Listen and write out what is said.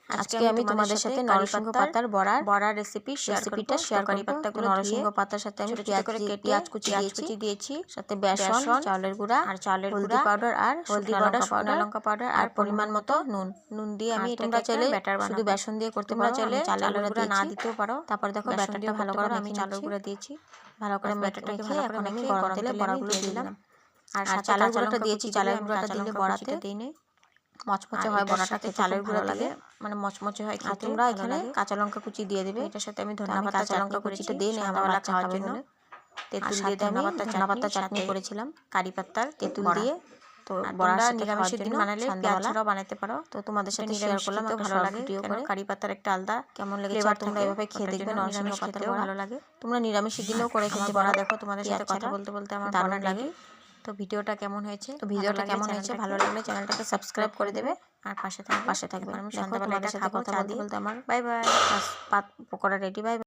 আজকে আমি তোমাদের সাথে নরসিংহ পাতার বড়ার রেসিপিটা শেয়ার করব। পাতাগুলো নরসিংহ পাতার সাথে আমি পেঁয়াজ কুচি দিয়েছি, সাথে বেসন, চালের গুঁড়া আর হলদি পাউডার আর শুকনো লঙ্কা পাউডার আর পরিমাণ মতো নুন দিয়ে আমি এটা চাইলে শুধু বেসন দিয়ে করতে পারো, চাইলে চালের গুঁড়া না দিতেও পারো। তারপর দেখো ব্যাটারটা ভালো করে আমি চালের গুঁড়া দিয়েছি, ভালো করে ব্যাটারটাকে ভালো করে আমি গরম তেলে বড়াগুলো দিয়ে দিলাম। আর চালের গুঁড়াটা দিয়েছি, চালের গুঁড়াটা দিলে বড়াতে দিইনি মচমচে হয়, বড়াটাতে চালের গুঁড়া লাগে মানে মচমচে হয় খেতে। তোমরা এখানে কাঁচা লঙ্কা কুচি দিয়ে দেবে। এটার সাথে আমি ধনেপাতা কাঁচা লঙ্কা কুচিটা দিই না, আমার বাচ্চা খাওয়ার জন্য। তেঁতুল দিয়ে আমি ধনেপাতা চাটনি করেছিলাম, কারি পাতার তেঁতুল দিয়ে। তো বড়া নিরামিষের দিন বানালে পেঁয়াজ ছাড়াও বানাতে পারো। তো তোমাদের সাথে শেয়ার করলাম, ভালো লাগে ভিডিও করে। কারি পাতার একটা আলাদা কেমন লেগেছে তোমরা এভাবে খেয়ে দেখবে, নরসিংহ পাতাতেও ভালো লাগে। তোমরা নিরামিষের দিনেও করে খেতে পারো। দেখো তোমাদের সাথে কথা বলতে বলতে আমার দারুণ লাগে। তো ভিডিওটা কেমন হয়েছে ভালো লাগলে চ্যানেলটাকে সাবস্ক্রাইব করে দেবে আর পাশে থাকবে। আমি সন্ধ্যাবেলা এটা খাবো, কথা বলতে বলতে আমার bye bye, pakora ready, by.